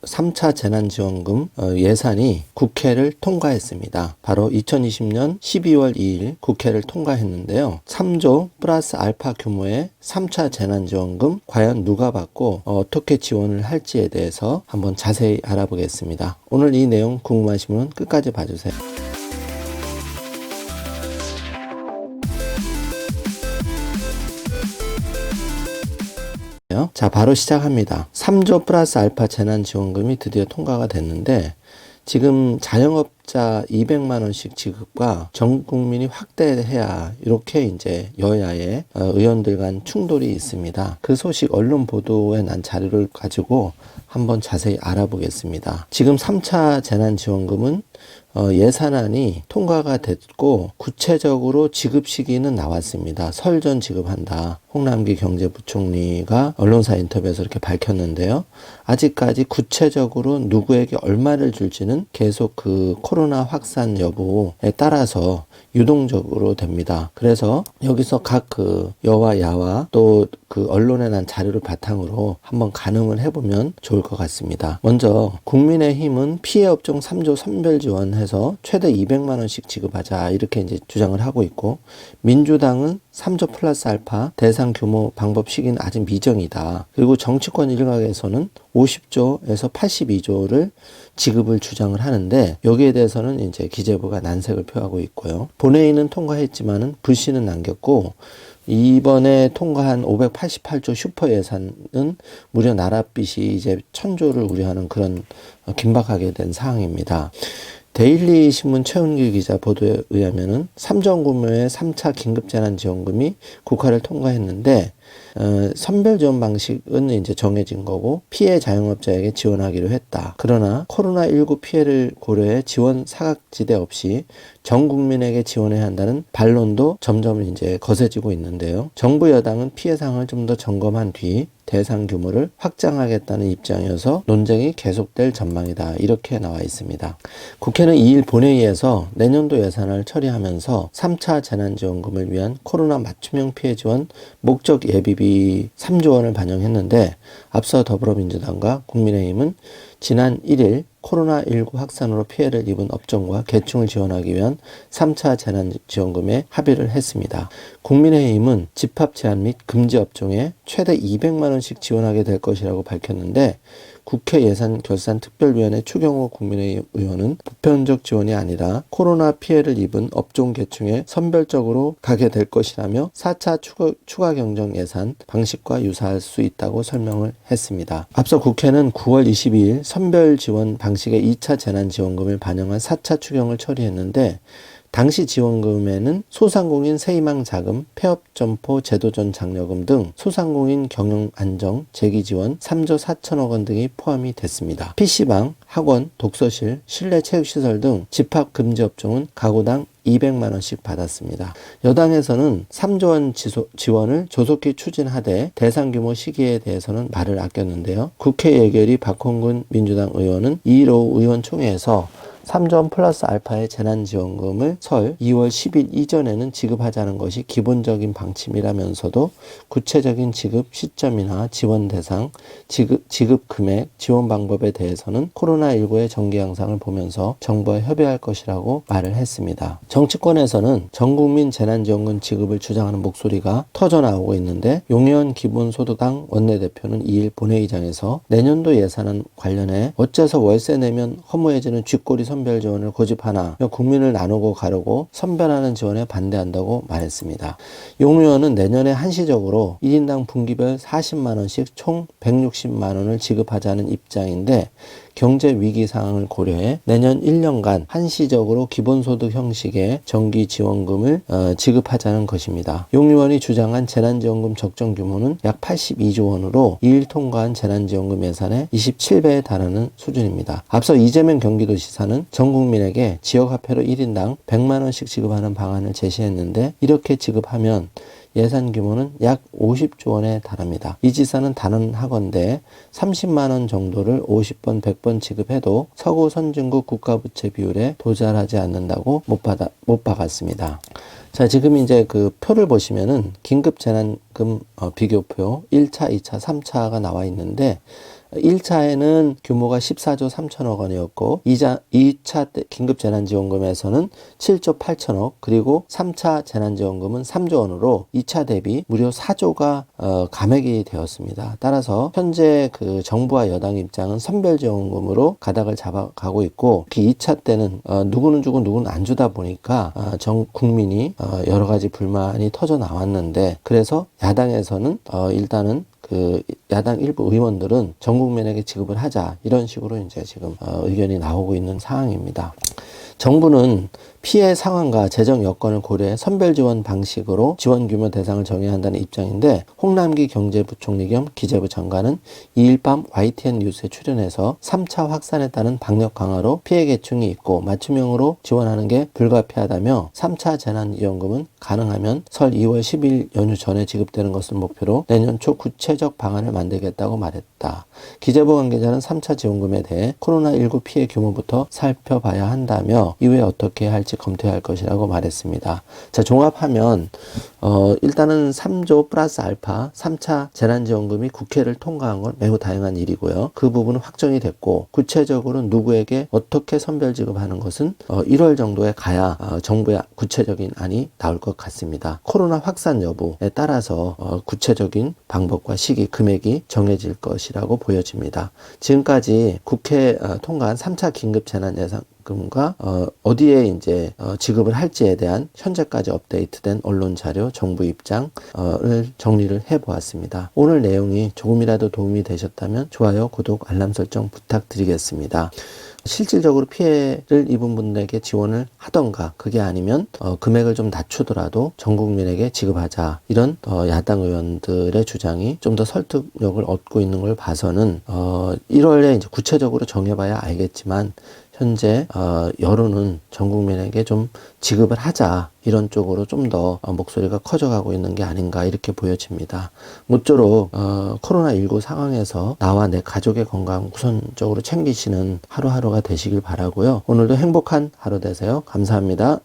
3차 재난지원금 예산이 국회를 통과했습니다. 바로 2020년 12월 2일 국회를 통과했는데요. 3조 플러스 알파 규모의 3차 재난지원금 과연 누가 받고 어떻게 지원을 할지에 대해서 한번 자세히 알아보겠습니다. 오늘 이 내용 궁금하시면 끝까지 봐주세요. 자, 바로 시작합니다. 3조 플러스 알파 재난지원금이 드디어 통과가 됐는데 지금 자영업자 200만 원씩 지급과 전 국민이 확대해야 이렇게 이제 여야의 의원들 간 충돌이 있습니다. 그 소식 언론 보도에 난 자료를 가지고 한번 자세히 알아보겠습니다. 지금 3차 재난지원금은 예산안이 통과가 됐고 구체적으로 지급 시기는 나왔습니다. 설 전 지급한다. 홍남기 경제부총리가 언론사 인터뷰에서 이렇게 밝혔는데요. 아직까지 구체적으로 누구에게 얼마를 줄지는 계속 그 코로나 확산 여부에 따라서 유동적으로 됩니다. 그래서 여기서 각 그 여와 야와 또 그 언론에 난 자료를 바탕으로 한번 가늠을 해보면 좋을 것 같습니다. 먼저 국민의힘은 피해업종 3조 선별 지원해서 최대 200만 원씩 지급하자 이렇게 이제 주장을 하고 있고, 민주당은 3조 플러스 알파 대상 규모 방법 시기는 아직 미정이다. 그리고 정치권 일각에서는 50조에서 82조를 지급을 주장을 하는데 여기에 대해서는 이제 기재부가 난색을 표하고 있고요. 본회의는 통과했지만은 불씨는 남겼고, 이번에 통과한 588조 슈퍼 예산은 무려 나랏빚이 이제 1000조를 우려하는 그런 긴박하게 된 상황입니다. 데일리 신문 최은규 기자 보도에 의하면은 3조 규모의 3차 긴급재난지원금이 국회를 통과했는데 선별 지원 방식은 이제 정해진 거고 피해 자영업자에게 지원하기로 했다. 그러나 코로나19 피해를 고려해 지원 사각지대 없이 전 국민에게 지원해야 한다는 반론도 점점 이제 거세지고 있는데요. 정부 여당은 피해 상황을 좀 더 점검한 뒤 대상 규모를 확장하겠다는 입장이어서 논쟁이 계속될 전망이다. 이렇게 나와 있습니다. 국회는 2일 본회의에서 내년도 예산을 처리하면서 3차 재난지원금을 위한 코로나 맞춤형 피해 지원 목적 예비비 3조 원을 반영했는데, 앞서 더불어민주당과 국민의힘은 지난 1일 코로나19 확산으로 피해를 입은 업종과 계층을 지원하기 위한 3차 재난지원금에 합의를 했습니다. 국민의힘은 집합 제한 및 금지 업종에 최대 200만 원씩 지원하게 될 것이라고 밝혔는데, 국회 예산결산특별위원회 추경호 국민의힘 의원은 보편적 지원이 아니라 코로나 피해를 입은 업종 계층에 선별적으로 가게 될 것이라며 4차 추가 경정 예산 방식과 유사할 수 있다고 설명을 했습니다. 앞서 국회는 9월 22일 선별 지원 방식의 2차 재난지원금을 반영한 4차 추경을 처리했는데, 당시 지원금에는 소상공인 세희망 자금, 폐업점포 제도전 장려금 등 소상공인 경영 안정, 재기 지원 3조 4천억 원 등이 포함이 됐습니다. PC방, 학원, 독서실, 실내 체육시설 등 집합 금지 업종은 가구당 200만 원씩 받았습니다. 여당에서는 3조 원 지원을 조속히 추진하되 대상 규모 시기에 대해서는 말을 아꼈는데요. 국회 예결위 박홍근 민주당 의원은 2일 오후 의원총회에서 3조 원 플러스 알파의 재난지원금을 설 2월 10일 이전에는 지급하자는 것이 기본적인 방침이라면서도 구체적인 지급 시점이나 지원 대상, 지급 금액, 지원 방법에 대해서는 코로나19의 전개 양상을 보면서 정부와 협의할 것이라고 말을 했습니다. 정치권에서는 전국민 재난지원금 지급을 주장하는 목소리가 터져나오고 있는데, 용혜원 기본소득당 원내대표는 2일 본회의장에서 내년도 예산안 관련해 어째서 월세 내면 허무해지는 쥐꼬리 선별 지원을 고집하나 국민을 나누고 가르고 선별하는 지원에 반대한다고 말했습니다. 용 의원은 내년에 한시적으로 1인당 분기별 40만 원씩 총 160만 원을 지급하자는 입장인데, 경제 위기 상황을 고려해 내년 1년간 한시적으로 기본소득 형식의 정기 지원금을 지급하자는 것입니다. 용 의원이 주장한 재난지원금 적정 규모는 약 82조 원으로 2일 통과한 재난지원금 예산의 27배에 달하는 수준입니다. 앞서 이재명 경기도지사는 전 국민에게 지역화폐로 1인당 100만 원씩 지급하는 방안을 제시했는데, 이렇게 지급하면 예산 규모는 약 50조 원에 달합니다. 이 지사는 단언하건대 30만 원 정도를 50번, 100번 지급해도 서구 선진국 국가부채 비율에 도달하지 않는다고 못 박았습니다. 자, 지금 이제 그 표를 보시면은 긴급재난금 비교표 1차, 2차, 3차가 나와 있는데, 1차에는 규모가 14조 3천억 원이었고 2차 긴급재난지원금에서는 7조 8천억, 그리고 3차 재난지원금은 3조 원으로 2차 대비 무려 4조가 감액이 되었습니다. 따라서 현재 그 정부와 여당 입장은 선별지원금으로 가닥을 잡아가고 있고, 특히 2차 때는 누구는 주고 누구는 안 주다 보니까 전 국민이 여러 가지 불만이 터져 나왔는데, 그래서 야당에서는 일단은 그 야당 일부 의원들은 전 국민에게 지급을 하자, 이런 식으로 이제 지금 의견이 나오고 있는 상황입니다. 정부는 피해 상황과 재정 여건을 고려해 선별 지원 방식으로 지원 규모 대상을 정해야 한다는 입장인데, 홍남기 경제부총리 겸 기재부 장관은 2일 밤 YTN 뉴스에 출연해서 3차 확산에 따른 방역 강화로 피해 계층이 있고 맞춤형으로 지원하는 게 불가피하다며 3차 재난지원금은 가능하면 설 2월 10일 연휴 전에 지급되는 것을 목표로 내년 초 구체적 방안을 만들겠다고 말했다. 기재부 관계자는 3차 지원금에 대해 코로나19 피해 규모부터 살펴봐야 한다며 이후에 어떻게 할지 검토해야 할 것이라고 말했습니다. 자, 종합하면 일단은 3조 플러스 알파 3차 재난지원금이 국회를 통과한 건 매우 다행한 일이고요. 그 부분은 확정이 됐고, 구체적으로 누구에게 어떻게 선별 지급하는 것은 1월 정도에 가야 정부의 구체적인 안이 나올 것 같습니다. 코로나 확산 여부에 따라서 구체적인 방법과 시기, 금액이 정해질 것이라고 보여집니다. 지금까지 국회 통과한 3차 긴급재난예산금과 어디에 이제 지급을 할지에 대한 현재까지 업데이트된 언론 자료, 정부 입장을 정리를 해보았습니다. 오늘 내용이 조금이라도 도움이 되셨다면 좋아요, 구독, 알람 설정 부탁드리겠습니다. 실질적으로 피해를 입은 분들에게 지원을 하던가, 그게 아니면 금액을 좀 낮추더라도 전 국민에게 지급하자, 이런 야당 의원들의 주장이 좀 더 설득력을 얻고 있는 걸 봐서는 1월에 이제 구체적으로 정해봐야 알겠지만, 현재 여론은 전 국민에게 좀 지급을 하자, 이런 쪽으로 좀 더 목소리가 커져가고 있는 게 아닌가, 이렇게 보여집니다. 모쪼록 코로나19 상황에서 나와 내 가족의 건강 우선적으로 챙기시는 하루하루가 되시길 바라고요. 오늘도 행복한 하루 되세요. 감사합니다.